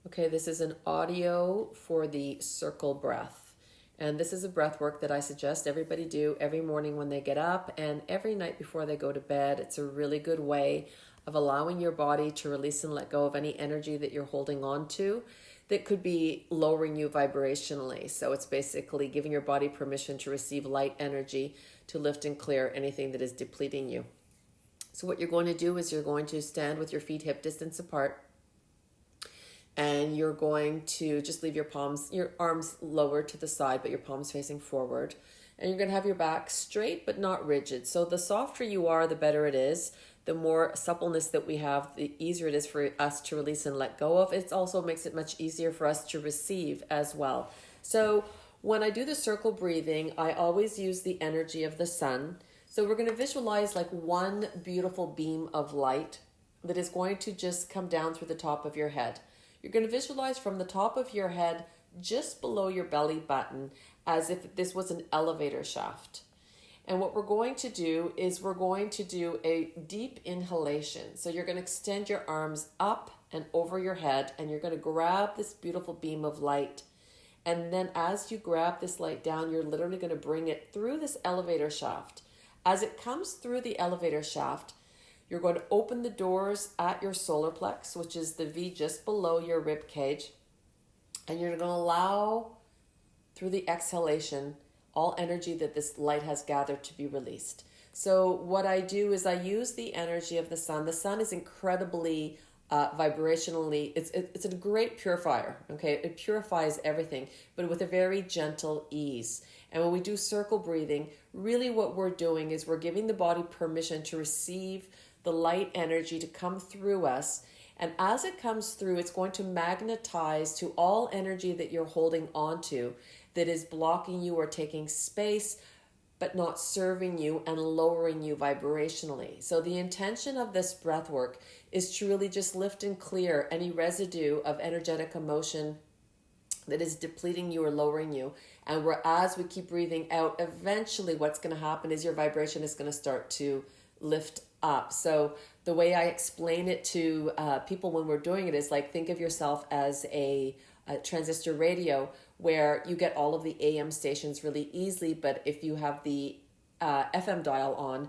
Okay, this is an audio for the circle breath. And this is a breath work that I suggest everybody do every morning when they get up and every night before they go to bed. It's a really good way of allowing your body to release and let go of any energy that you're holding on to that could be lowering you vibrationally. So it's basically giving your body permission to receive light energy to lift and clear anything that is depleting you. So what you're going to do is you're going to stand with your feet hip distance apart, and you're going to just leave your arms lower to the side, but your palms facing forward. And you're going to have your back straight, but not rigid. So the softer you are, the better it is. The more suppleness that we have, the easier it is for us to release and let go of. It also makes it much easier for us to receive as well. So when I do the circle breathing, I always use the energy of the sun. So we're going to visualize like one beautiful beam of light that is going to just come down through the top of your head. You're going to visualize from the top of your head just below your belly button as if this was an elevator shaft. And what we're going to do is we're going to do a deep inhalation. So you're going to extend your arms up and over your head, and you're going to grab this beautiful beam of light. And then as you grab this light down, you're literally going to bring it through this elevator shaft. As it comes through the elevator shaft, you're going to open the doors at your solar plex, which is the V just below your rib cage. And you're going to allow, through the exhalation, all energy that this light has gathered to be released. So what I do is I use the energy of the sun. The sun is incredibly vibrationally, it's a great purifier, okay? It purifies everything, but with a very gentle ease. And when we do circle breathing, really what we're doing is we're giving the body permission to receive the light energy to come through us. And as it comes through, it's going to magnetize to all energy that you're holding onto that is blocking you or taking space, but not serving you and lowering you vibrationally. So the intention of this breath work is to really just lift and clear any residue of energetic emotion that is depleting you or lowering you. And as we keep breathing out, eventually what's going to happen is your vibration is going to start to lift up. So the way I explain it to people when we're doing it is like, think of yourself as a transistor radio where you get all of the AM stations really easily, but if you have the FM dial on,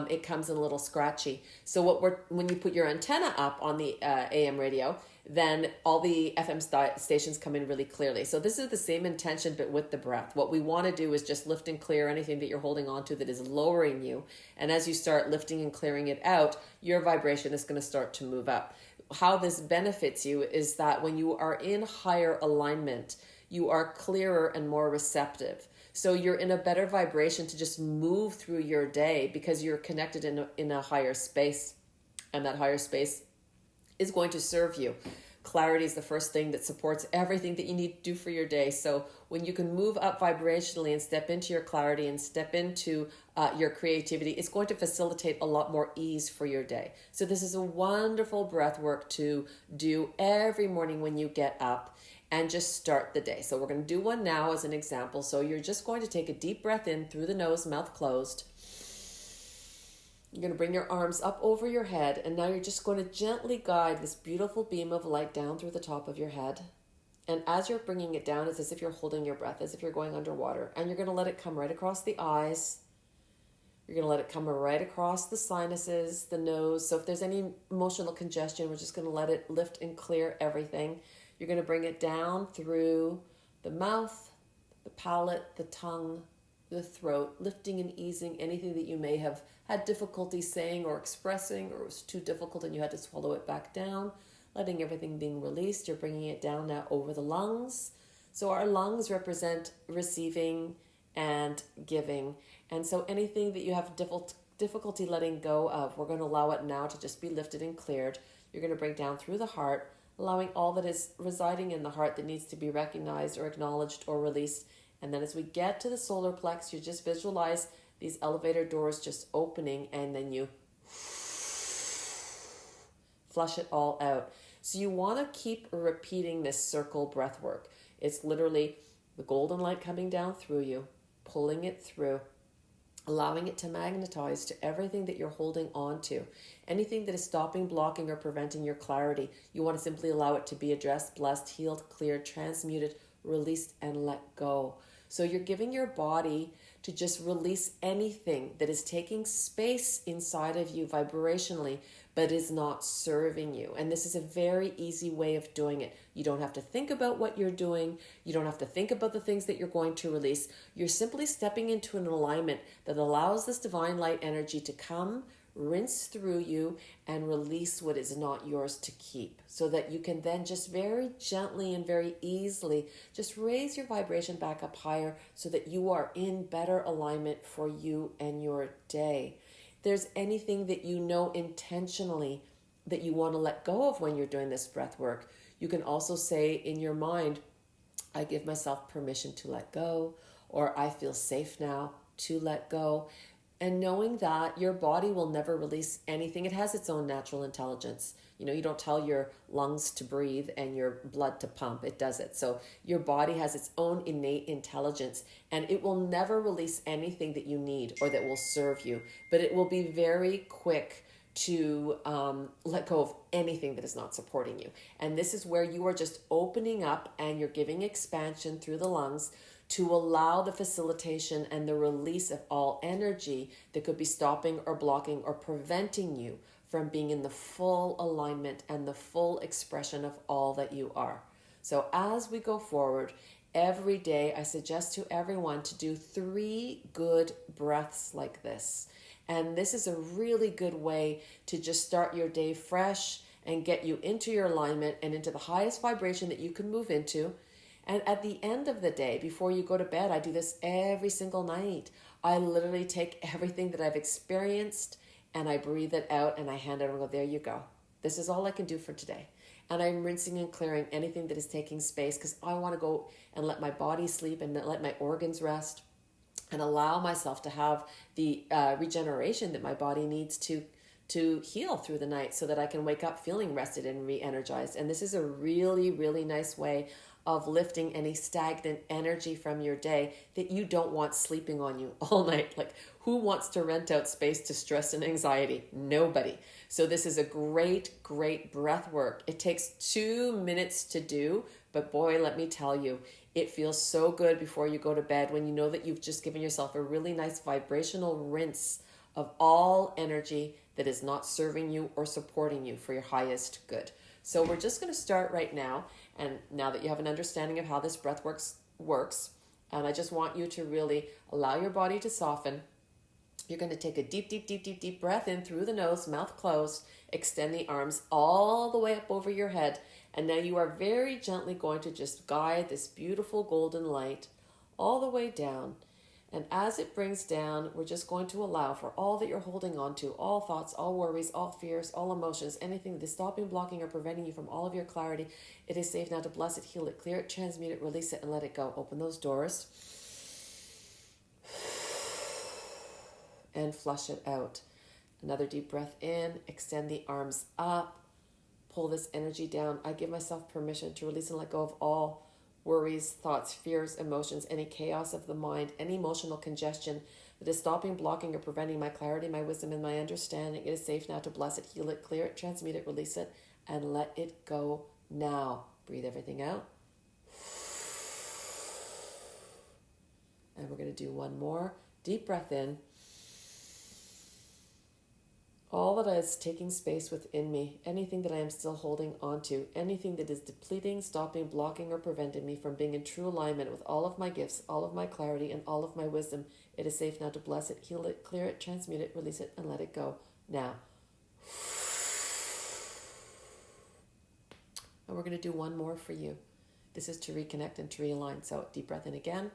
it comes in a little scratchy. So when you put your antenna up on the AM radio, then all the FM stations come in really clearly. So this is the same intention, but with the breath. What we want to do is just lift and clear anything that you're holding on to that is lowering you. And as you start lifting and clearing it out, your vibration is going to start to move up. How this benefits you is that when you are in higher alignment, you are clearer and more receptive. So you're in a better vibration to just move through your day because you're connected in a higher space, and that higher space is going to serve you. Clarity is the first thing that supports everything that you need to do for your day. So when you can move up vibrationally and step into your clarity and step into your creativity, it's going to facilitate a lot more ease for your day. So this is a wonderful breath work to do every morning when you get up and just start the day. So we're going to do one now as an example. So you're just going to take a deep breath in through the nose, mouth closed. You're going to bring your arms up over your head, and now you're just going to gently guide this beautiful beam of light down through the top of your head. And as you're bringing it down, it's as if you're holding your breath, as if you're going underwater. And you're going to let it come right across the eyes. You're going to let it come right across the sinuses, the nose. So if there's any emotional congestion, we're just going to let it lift and clear everything. You're going to bring it down through the mouth, the palate, the tongue, the throat, lifting and easing anything that you may have had difficulty saying or expressing, or it was too difficult and you had to swallow it back down, letting everything being released. You're bringing it down now over the lungs. So our lungs represent receiving and giving. And so anything that you have difficulty letting go of, we're going to allow it now to just be lifted and cleared. You're going to bring down through the heart, allowing all that is residing in the heart that needs to be recognized or acknowledged or released. And then as we get to the solar plex, you just visualize these elevator doors just opening, and then you flush it all out. So you want to keep repeating this circle breath work. It's literally the golden light coming down through you, pulling it through, allowing it to magnetize to everything that you're holding on to. Anything that is stopping, blocking, or preventing your clarity, you want to simply allow it to be addressed, blessed, healed, cleared, transmuted, released, and let go. So you're giving your body to just release anything that is taking space inside of you vibrationally, but is not serving you. And this is a very easy way of doing it. You don't have to think about what you're doing. You don't have to think about the things that you're going to release. You're simply stepping into an alignment that allows this divine light energy to come, rinse through you, and release what is not yours to keep, so that you can then just very gently and very easily just raise your vibration back up higher, so that you are in better alignment for you and your day. If there's anything that you know intentionally that you want to let go of when you're doing this breath work, you can also say in your mind, I give myself permission to let go, or I feel safe now to let go. And knowing that your body will never release anything. It has its own natural intelligence. You know, you don't tell your lungs to breathe and your blood to pump. It does it. So your body has its own innate intelligence, and it will never release anything that you need or that will serve you. But it will be very quick to let go of anything that is not supporting you. And this is where you are just opening up and you're giving expansion through the lungs to allow the facilitation and the release of all energy that could be stopping or blocking or preventing you from being in the full alignment and the full expression of all that you are. So as we go forward, every day I suggest to everyone to do 3 good breaths like this. And this is a really good way to just start your day fresh and get you into your alignment and into the highest vibration that you can move into. And at the end of the day, before you go to bed, I do this every single night. I literally take everything that I've experienced and I breathe it out and I hand it over and go, there you go. This is all I can do for today. And I'm rinsing and clearing anything that is taking space, because I want to go and let my body sleep and let my organs rest and allow myself to have the regeneration that my body needs to heal through the night, so that I can wake up feeling rested and re-energized. And this is a really, really nice way of lifting any stagnant energy from your day that you don't want sleeping on you all night. Like, who wants to rent out space to stress and anxiety? Nobody. So this is a great, great breath work. It takes 2 minutes to do, but boy, let me tell you, it feels so good before you go to bed when you know that you've just given yourself a really nice vibrational rinse of all energy that is not serving you or supporting you for your highest good. So we're just going to start right now. And now that you have an understanding of how this breath works, and I just want you to really allow your body to soften. You're going to take a deep, deep, deep, deep, deep breath in through the nose, mouth closed, extend the arms all the way up over your head. And now you are very gently going to just guide this beautiful golden light all the way down. And as it brings down, we're just going to allow for all that you're holding on to, all thoughts, all worries, all fears, all emotions, anything that is stopping, blocking, or preventing you from all of your clarity. It is safe now to bless it, heal it, clear it, transmute it, release it, and let it go. Open those doors and flush it out. Another deep breath in, extend the arms up, pull this energy down. I give myself permission to release and let go of all worries, thoughts, fears, emotions, any chaos of the mind, any emotional congestion that is stopping, blocking, or preventing my clarity, my wisdom, and my understanding. It is safe now to bless it, heal it, clear it, transmute it, release it, and let it go now. Breathe everything out. And we're going to do one more deep breath in. All that is taking space within me, anything that I am still holding on to, anything that is depleting, stopping, blocking, or preventing me from being in true alignment with all of my gifts, all of my clarity, and all of my wisdom. It is safe now to bless it, heal it, clear it, transmute it, release it, and let it go now. And we're going to do one more for you. This is to reconnect and to realign. So deep breath in again.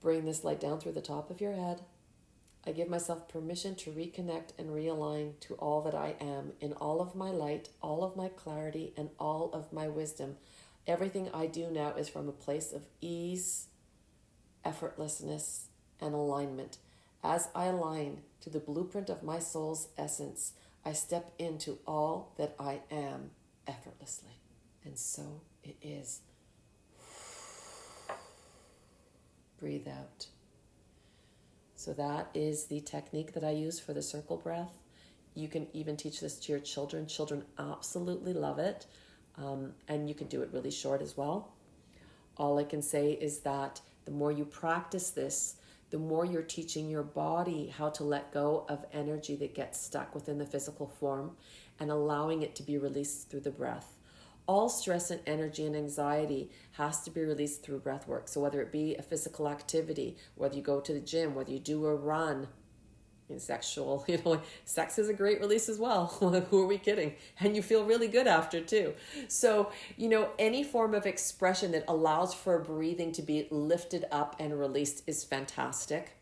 Bring this light down through the top of your head. I give myself permission to reconnect and realign to all that I am in all of my light, all of my clarity, and all of my wisdom. Everything I do now is from a place of ease, effortlessness, and alignment. As I align to the blueprint of my soul's essence, I step into all that I am effortlessly. And so it is. Breathe out. So that is the technique that I use for the circle breath. You can even teach this to your children. Children absolutely love it. And you can do it really short as well. All I can say is that the more you practice this, the more you're teaching your body how to let go of energy that gets stuck within the physical form and allowing it to be released through the breath. All stress and energy and anxiety has to be released through breath work. So whether it be a physical activity, whether you go to the gym, whether you do a run, sexual, sex is a great release as well. Who are we kidding? And you feel really good after too. So, any form of expression that allows for breathing to be lifted up and released is fantastic.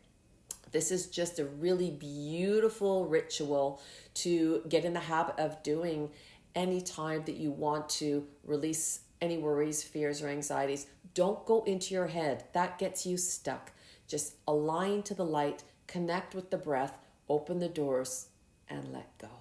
This is just a really beautiful ritual to get in the habit of doing anytime that you want to release any worries, fears, or anxieties. Don't go into your head. That gets you stuck. Just align to the light, connect with the breath, open the doors, and let go.